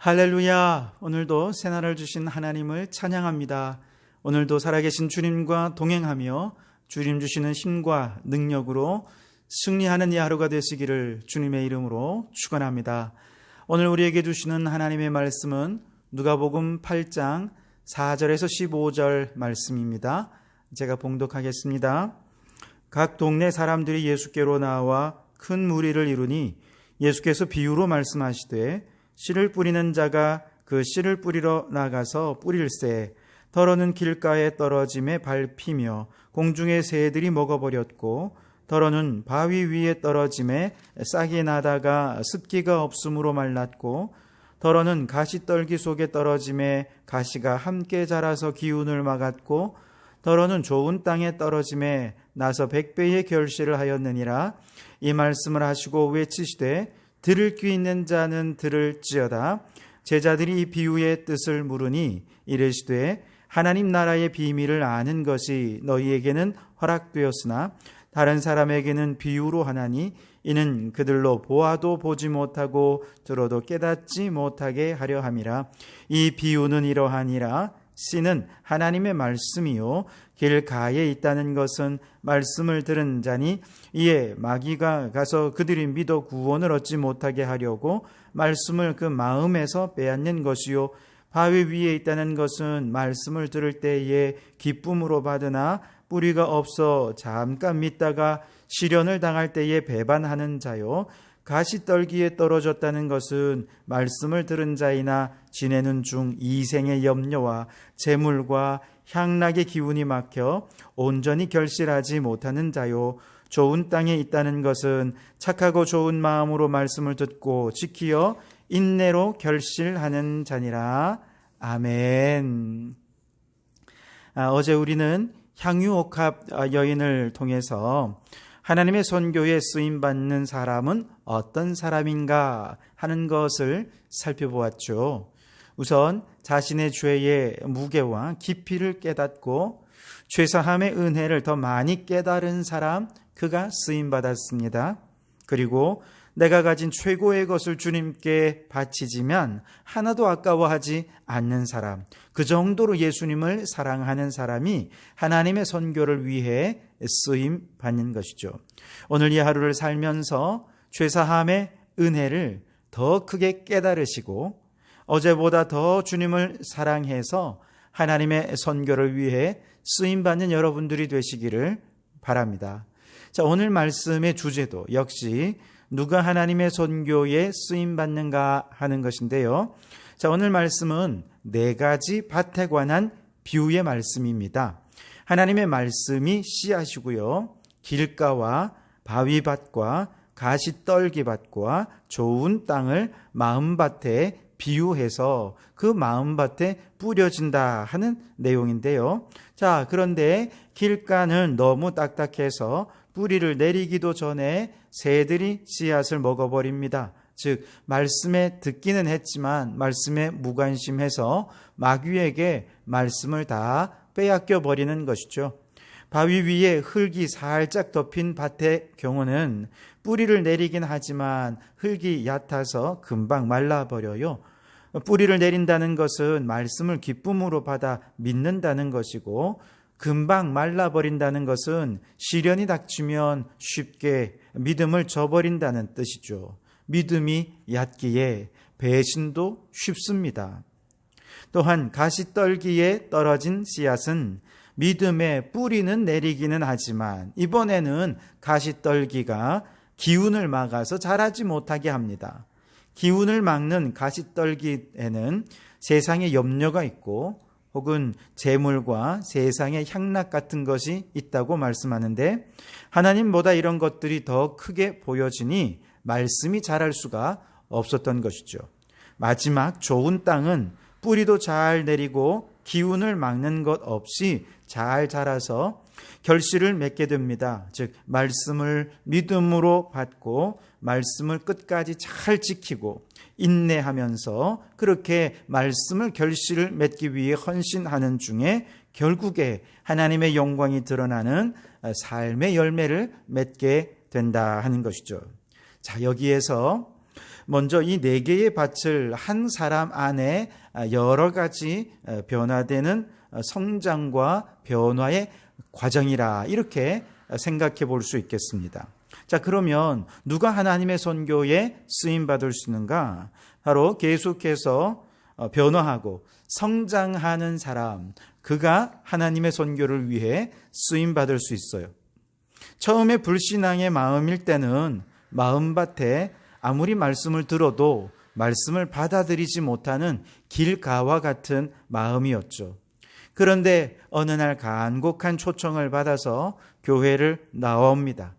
할렐루야! 오늘도 새날을 주신 하나님을 찬양합니다. 오늘도 살아계신 주님과 동행하며 주님 주시는 힘과 능력으로 승리하는 이 하루가 되시기를 주님의 이름으로 축원합니다. 오늘 우리에게 주시는 하나님의 말씀은 누가복음 8장 4절에서 15절 말씀입니다. 제가 봉독하겠습니다. 각 동네 사람들이 예수께로 나와 큰 무리를 이루니 예수께서 비유로 말씀하시되 씨를 뿌리는 자가 그 씨를 뿌리러 나가서 뿌릴새 더러는 길가에 떨어짐에 밟히며 공중의 새들이 먹어버렸고 더러는 바위 위에 떨어짐에 싹이 나다가 습기가 없으므로 말랐고 더러는 가시떨기 속에 떨어짐에 가시가 함께 자라서 기운을 막았고 더러는 좋은 땅에 떨어짐에 나서 100배의 결실을 하였느니라. 이 말씀을 하시고 외치시되 들을 귀 있는 자는 들을지어다. 제자들이 이 비유의 뜻을 물으니 이르시되 하나님 나라의 비밀을 아는 것이 너희에게는 허락되었으나 다른 사람에게는 비유로 하나니 이는 그들로 보아도 보지 못하고 들어도 깨닫지 못하게 하려 함이라. 이 비유는 이러하니라. 씨는 하나님의 말씀이요 길가에 있다는 것은 말씀을 들은 자니 이에 마귀가 가서 그들이 믿어 구원을 얻지 못하게 하려고 말씀을 그 마음에서 빼앗는 것이요 바위 위에 있다는 것은 말씀을 들을 때에 기쁨으로 받으나 뿌리가 없어 잠깐 믿다가 시련을 당할 때에 배반하는 자요 가시떨기에 떨어졌다는 것은 말씀을 들은 자이나 지내는 중 이생의 염려와 재물과 향락의 기운이 막혀 온전히 결실하지 못하는 자요 좋은 땅에 있다는 것은 착하고 좋은 마음으로 말씀을 듣고 지키어 인내로 결실하는 자니라. 아멘. 어제 우리는 향유옥합 여인을 통해서 하나님의 선교에 쓰임받는 사람은 어떤 사람인가 하는 것을 살펴보았죠. 우선 자신의 죄의 무게와 깊이를 깨닫고 죄사함의 은혜를 더 많이 깨달은 사람, 그가 쓰임받았습니다. 그리고 내가 가진 최고의 것을 주님께 바치지만 하나도 아까워하지 않는 사람, 그 정도로 예수님을 사랑하는 사람이 하나님의 선교를 위해 쓰임받는 것이죠. 오늘 이 하루를 살면서 죄사함의 은혜를 더 크게 깨달으시고 어제보다 더 주님을 사랑해서 하나님의 선교를 위해 쓰임받는 여러분들이 되시기를 바랍니다. 자, 오늘 말씀의 주제도 역시 누가 하나님의 선교에 쓰임받는가 하는 것인데요. 자, 오늘 말씀은 4가지 밭에 관한 비유의 말씀입니다. 하나님의 말씀이 씨앗이고요. 길가와 바위밭과 가시떨기밭과 좋은 땅을 마음밭에 비유해서 그 마음밭에 뿌려진다 하는 내용인데요. 자, 그런데 길가는 너무 딱딱해서 뿌리를 내리기도 전에 새들이 씨앗을 먹어버립니다. 즉 말씀에 듣기는 했지만 말씀에 무관심해서 마귀에게 말씀을 다 빼앗겨 버리는 것이죠. 바위 위에 흙이 살짝 덮인 밭의 경우는 뿌리를 내리긴 하지만 흙이 얕아서 금방 말라버려요. 뿌리를 내린다는 것은 말씀을 기쁨으로 받아 믿는다는 것이고 금방 말라버린다는 것은 시련이 닥치면 쉽게 믿음을 저버린다는 뜻이죠. 믿음이 얕기에 배신도 쉽습니다. 또한 가시떨기에 떨어진 씨앗은 믿음의 뿌리는 내리기는 하지만 이번에는 가시떨기가 기운을 막아서 자라지 못하게 합니다. 기운을 막는 가시떨기에는 세상의 염려가 있고 혹은 재물과 세상의 향락 같은 것이 있다고 말씀하는데 하나님보다 이런 것들이 더 크게 보여지니 말씀이 자랄 수가 없었던 것이죠. 마지막 좋은 땅은 뿌리도 잘 내리고 기운을 막는 것 없이 잘 자라서 결실을 맺게 됩니다. 즉 말씀을 믿음으로 받고 말씀을 끝까지 잘 지키고 인내하면서 그렇게 말씀을 결실을 맺기 위해 헌신하는 중에 결국에 하나님의 영광이 드러나는 삶의 열매를 맺게 된다 하는 것이죠. 자, 여기에서 먼저 이 4개의 밭을 한 사람 안에 여러 가지 변화되는 성장과 변화의 과정이라 이렇게 생각해 볼 수 있겠습니다. 자, 그러면 누가 하나님의 선교에 쓰임받을 수 있는가? 바로 계속해서 변화하고 성장하는 사람, 그가 하나님의 선교를 위해 쓰임받을 수 있어요. 처음에 불신앙의 마음일 때는 마음밭에 아무리 말씀을 들어도 말씀을 받아들이지 못하는 길가와 같은 마음이었죠. 그런데 어느 날 간곡한 초청을 받아서 교회를 나옵니다.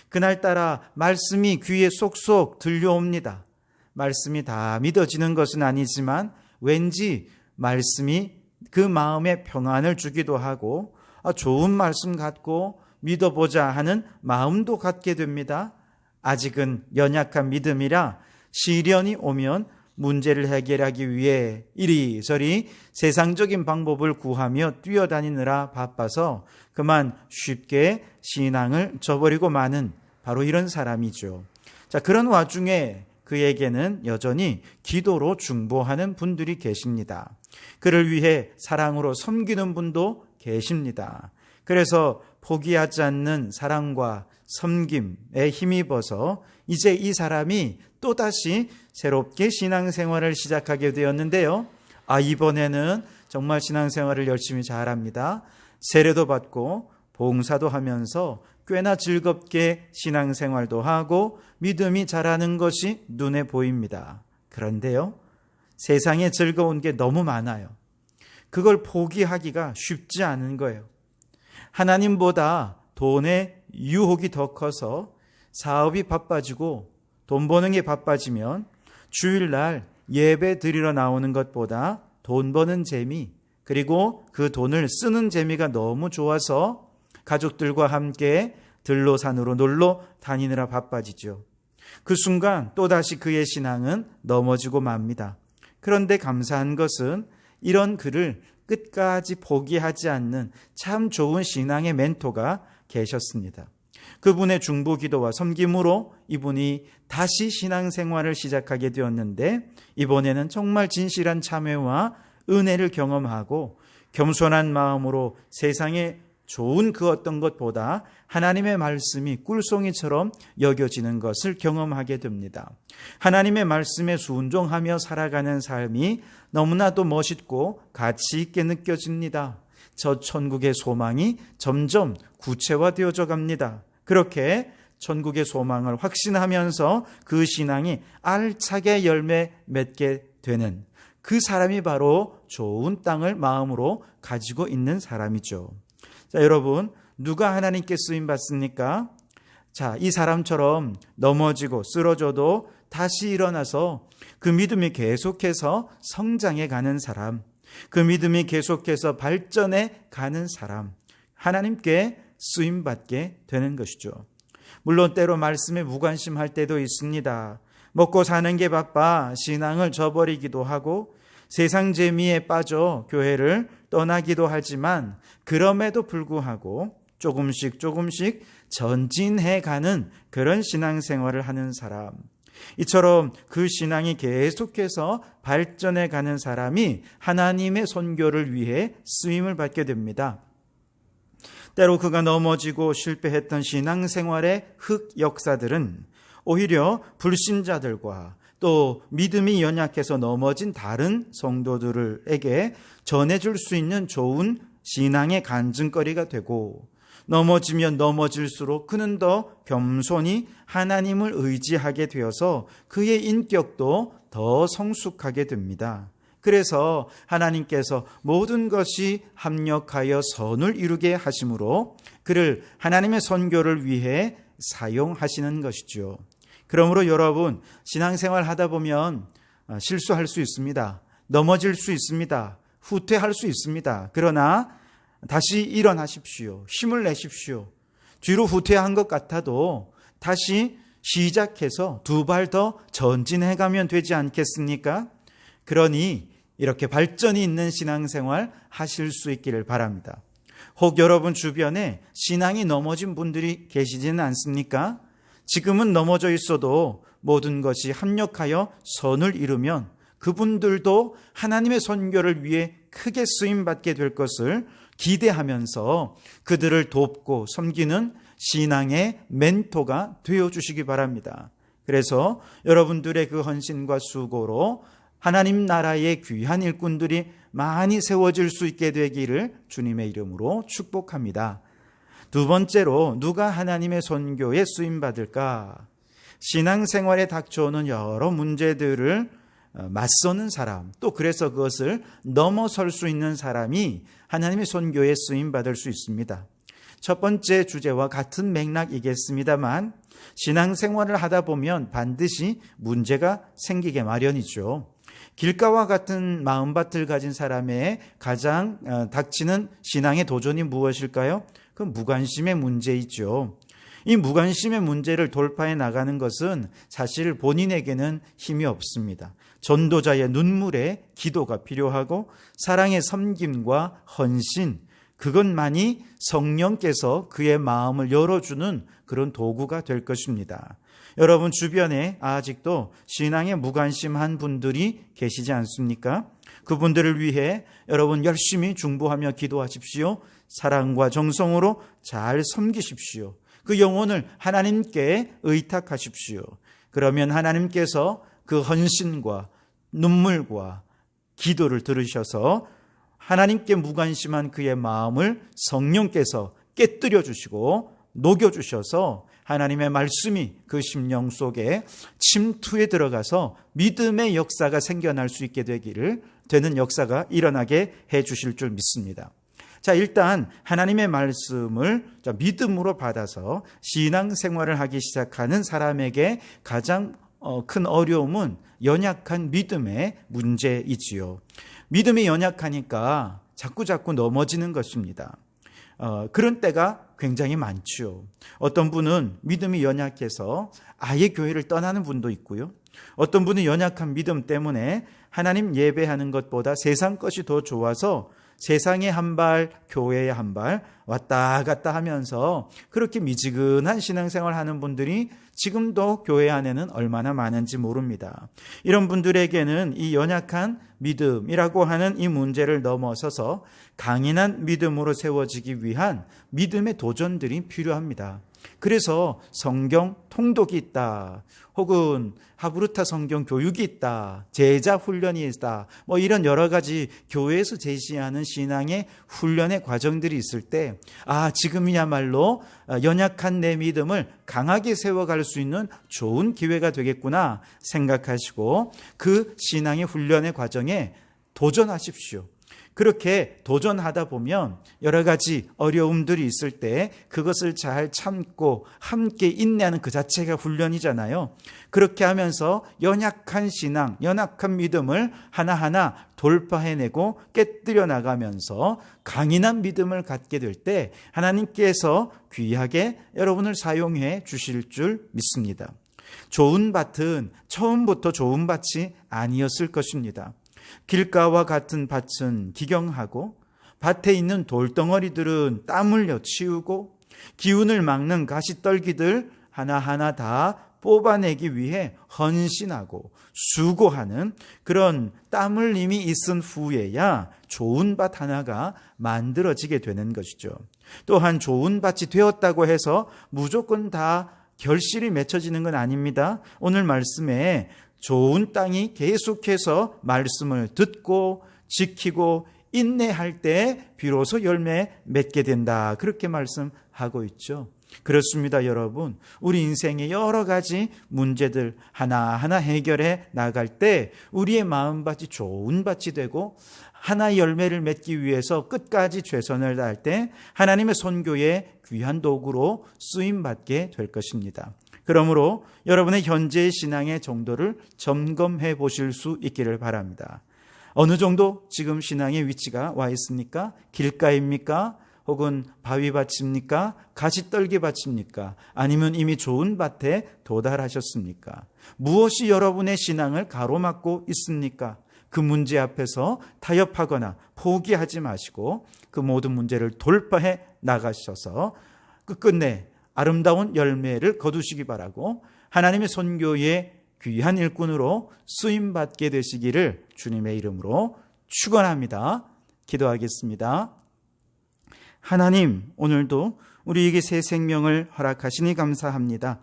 그날따라 말씀이 귀에 쏙쏙 들려옵니다. 말씀이 다 믿어지는 것은 아니지만 왠지 말씀이 그 마음에 평안을 주기도 하고 좋은 말씀 같고 믿어보자 하는 마음도 갖게 됩니다. 아직은 연약한 믿음이라 시련이 오면 문제를 해결하기 위해 이리저리 세상적인 방법을 구하며 뛰어다니느라 바빠서 그만 쉽게 신앙을 저버리고 마는 바로 이런 사람이죠. 자, 그런 와중에 그에게는 여전히 기도로 중보하는 분들이 계십니다. 그를 위해 사랑으로 섬기는 분도 계십니다. 그래서 포기하지 않는 사랑과 섬김에 힘입어서 이제 이 사람이 또다시 새롭게 신앙생활을 시작하게 되었는데요. 이번에는 정말 신앙생활을 열심히 잘합니다. 세례도 받고 봉사도 하면서 꽤나 즐겁게 신앙생활도 하고 믿음이 자라는 것이 눈에 보입니다. 그런데요, 세상에 즐거운 게 너무 많아요. 그걸 포기하기가 쉽지 않은 거예요. 하나님보다 돈의 유혹이 더 커서 사업이 바빠지고 돈 버는 게 바빠지면 주일날 예배 드리러 나오는 것보다 돈 버는 재미, 그리고 그 돈을 쓰는 재미가 너무 좋아서 가족들과 함께 들로산으로 놀러 다니느라 바빠지죠. 그 순간 또다시 그의 신앙은 넘어지고 맙니다. 그런데 감사한 것은 이런 그를 끝까지 포기하지 않는 참 좋은 신앙의 멘토가 계셨습니다. 그분의 중보 기도와 섬김으로 이분이 다시 신앙생활을 시작하게 되었는데 이번에는 정말 진실한 참회와 은혜를 경험하고 겸손한 마음으로 세상에 좋은 그 어떤 것보다 하나님의 말씀이 꿀송이처럼 여겨지는 것을 경험하게 됩니다. 하나님의 말씀에 순종하며 살아가는 삶이 너무나도 멋있고 가치 있게 느껴집니다. 저 천국의 소망이 점점 구체화되어져 갑니다. 그렇게 천국의 소망을 확신하면서 그 신앙이 알차게 열매 맺게 되는 그 사람이 바로 좋은 땅을 마음으로 가지고 있는 사람이죠. 자, 여러분, 누가 하나님께 쓰임 받습니까? 자, 이 사람처럼 넘어지고 쓰러져도 다시 일어나서 그 믿음이 계속해서 성장해 가는 사람, 그 믿음이 계속해서 발전해 가는 사람, 하나님께 쓰임 받게 되는 것이죠. 물론 때로 말씀에 무관심할 때도 있습니다. 먹고 사는 게 바빠 신앙을 저버리기도 하고 세상 재미에 빠져 교회를 떠나기도 하지만 그럼에도 불구하고 조금씩 전진해가는 그런 신앙생활을 하는 사람, 이처럼 그 신앙이 계속해서 발전해가는 사람이 하나님의 선교를 위해 쓰임을 받게 됩니다. 때로 그가 넘어지고 실패했던 신앙생활의 흑역사들은 오히려 불신자들과 또 믿음이 연약해서 넘어진 다른 성도들에게 전해줄 수 있는 좋은 신앙의 간증거리가 되고, 넘어지면 넘어질수록 그는 더 겸손히 하나님을 의지하게 되어서 그의 인격도 더 성숙하게 됩니다. 그래서 하나님께서 모든 것이 합력하여 선을 이루게 하심으로 그를 하나님의 선교를 위해 사용하시는 것이죠. 그러므로 여러분, 신앙생활 하다 보면 실수할 수 있습니다. 넘어질 수 있습니다. 후퇴할 수 있습니다. 그러나 다시 일어나십시오. 힘을 내십시오. 뒤로 후퇴한 것 같아도 다시 시작해서 두 발 더 전진해가면 되지 않겠습니까? 그러니 이렇게 발전이 있는 신앙생활 하실 수 있기를 바랍니다. 혹 여러분 주변에 신앙이 넘어진 분들이 계시지는 않습니까? 지금은 넘어져 있어도 모든 것이 합력하여 선을 이루면 그분들도 하나님의 선교를 위해 크게 쓰임받게 될 것을 기대하면서 그들을 돕고 섬기는 신앙의 멘토가 되어주시기 바랍니다. 그래서 여러분들의 그 헌신과 수고로 하나님 나라의 귀한 일꾼들이 많이 세워질 수 있게 되기를 주님의 이름으로 축복합니다. 두 번째로 누가 하나님의 선교에 쓰임받을까? 신앙생활에 닥쳐오는 여러 문제들을 맞서는 사람, 또 그래서 그것을 넘어설 수 있는 사람이 하나님의 선교에 쓰임받을 수 있습니다. 첫 번째 주제와 같은 맥락이겠습니다만 신앙생활을 하다 보면 반드시 문제가 생기게 마련이죠. 길가와 같은 마음밭을 가진 사람의 가장 닥치는 신앙의 도전이 무엇일까요? 그 무관심의 문제이죠. 이 무관심의 문제를 돌파해 나가는 것은 사실 본인에게는 힘이 없습니다. 전도자의 눈물에 기도가 필요하고 사랑의 섬김과 헌신, 그것만이 성령께서 그의 마음을 열어주는 그런 도구가 될 것입니다. 여러분 주변에 아직도 신앙에 무관심한 분들이 계시지 않습니까? 그분들을 위해 여러분 열심히 중보하며 기도하십시오. 사랑과 정성으로 잘 섬기십시오. 그 영혼을 하나님께 의탁하십시오. 그러면 하나님께서 그 헌신과 눈물과 기도를 들으셔서 하나님께 무관심한 그의 마음을 성령께서 깨뜨려 주시고 녹여 주셔서 하나님의 말씀이 그 심령 속에 침투에 들어가서 믿음의 역사가 생겨날 수 있게 되는 역사가 일어나게 해 주실 줄 믿습니다. 자, 일단 하나님의 말씀을 믿음으로 받아서 신앙생활을 하기 시작하는 사람에게 가장 큰 어려움은 연약한 믿음의 문제이지요. 믿음이 연약하니까 자꾸 넘어지는 것입니다. 그런 때가 굉장히 많죠. 어떤 분은 믿음이 연약해서 아예 교회를 떠나는 분도 있고요. 어떤 분은 연약한 믿음 때문에 하나님 예배하는 것보다 세상 것이 더 좋아서 세상에 한 발, 교회에 한 발 왔다 갔다 하면서 그렇게 미지근한 신앙생활 하는 분들이 지금도 교회 안에는 얼마나 많은지 모릅니다. 이런 분들에게는 이 연약한 믿음이라고 하는 이 문제를 넘어서서 강인한 믿음으로 세워지기 위한 믿음의 도전들이 필요합니다. 그래서 성경 통독이 있다, 혹은 하브르타 성경 교육이 있다, 제자 훈련이 있다, 이런 여러 가지 교회에서 제시하는 신앙의 훈련의 과정들이 있을 때 지금이야말로 연약한 내 믿음을 강하게 세워갈 수 있는 좋은 기회가 되겠구나 생각하시고 그 신앙의 훈련의 과정에 도전하십시오. 그렇게 도전하다 보면 여러 가지 어려움들이 있을 때 그것을 잘 참고 함께 인내하는 그 자체가 훈련이잖아요. 그렇게 하면서 연약한 신앙, 연약한 믿음을 하나하나 돌파해내고 깨뜨려 나가면서 강인한 믿음을 갖게 될 때 하나님께서 귀하게 여러분을 사용해 주실 줄 믿습니다. 좋은 밭은 처음부터 좋은 밭이 아니었을 것입니다. 길가와 같은 밭은 기경하고 밭에 있는 돌덩어리들은 땀 흘려 치우고 기운을 막는 가시떨기들 하나하나 다 뽑아내기 위해 헌신하고 수고하는 그런 땀 흘림이 있은 후에야 좋은 밭 하나가 만들어지게 되는 것이죠. 또한 좋은 밭이 되었다고 해서 무조건 다 결실이 맺혀지는 건 아닙니다. 오늘 말씀에 좋은 땅이 계속해서 말씀을 듣고 지키고 인내할 때 비로소 열매 맺게 된다. 그렇게 말씀하고 있죠. 그렇습니다, 여러분. 우리 인생의 여러 가지 문제들 하나하나 해결해 나갈 때 우리의 마음밭이 좋은 밭이 되고 하나의 열매를 맺기 위해서 끝까지 최선을 다할 때 하나님의 선교의 귀한 도구로 쓰임받게 될 것입니다. 그러므로 여러분의 현재의 신앙의 정도를 점검해 보실 수 있기를 바랍니다. 어느 정도 지금 신앙의 위치가 와 있습니까? 길가입니까? 혹은 바위밭입니까? 가시떨기밭입니까? 아니면 이미 좋은 밭에 도달하셨습니까? 무엇이 여러분의 신앙을 가로막고 있습니까? 그 문제 앞에서 타협하거나 포기하지 마시고 그 모든 문제를 돌파해 나가셔서 끝끝내 아름다운 열매를 거두시기 바라고 하나님의 선교의 귀한 일꾼으로 쓰임받게 되시기를 주님의 이름으로 축원합니다. 기도하겠습니다. 하나님, 오늘도 우리에게 새 생명을 허락하시니 감사합니다.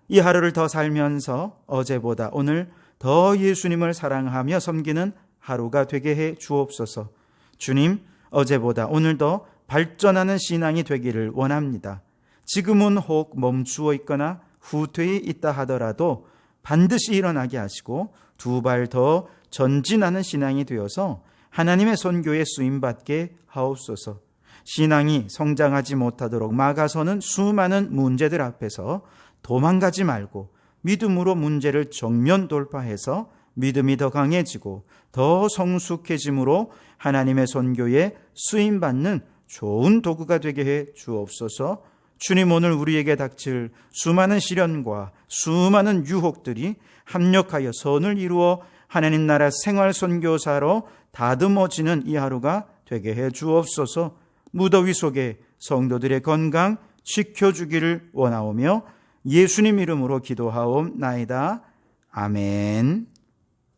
이 하루를 더 살면서 어제보다 오늘 더 예수님을 사랑하며 섬기는 하루가 되게 해 주옵소서. 주님, 어제보다 오늘 더 발전하는 신앙이 되기를 원합니다. 지금은 혹 멈추어 있거나 후퇴해 있다 하더라도 반드시 일어나게 하시고 두 발 더 전진하는 신앙이 되어서 하나님의 선교에 쓰임받게 하옵소서. 신앙이 성장하지 못하도록 막아서는 수많은 문제들 앞에서 도망가지 말고 믿음으로 문제를 정면 돌파해서 믿음이 더 강해지고 더 성숙해짐으로 하나님의 선교에 쓰임받는 좋은 도구가 되게 해 주옵소서. 주님, 오늘 우리에게 닥칠 수많은 시련과 수많은 유혹들이 합력하여 선을 이루어 하나님 나라 생활 선교사로 다듬어지는 이 하루가 되게 해 주옵소서. 무더위 속에 성도들의 건강 지켜주기를 원하오며 예수님 이름으로 기도하옵나이다. 아멘.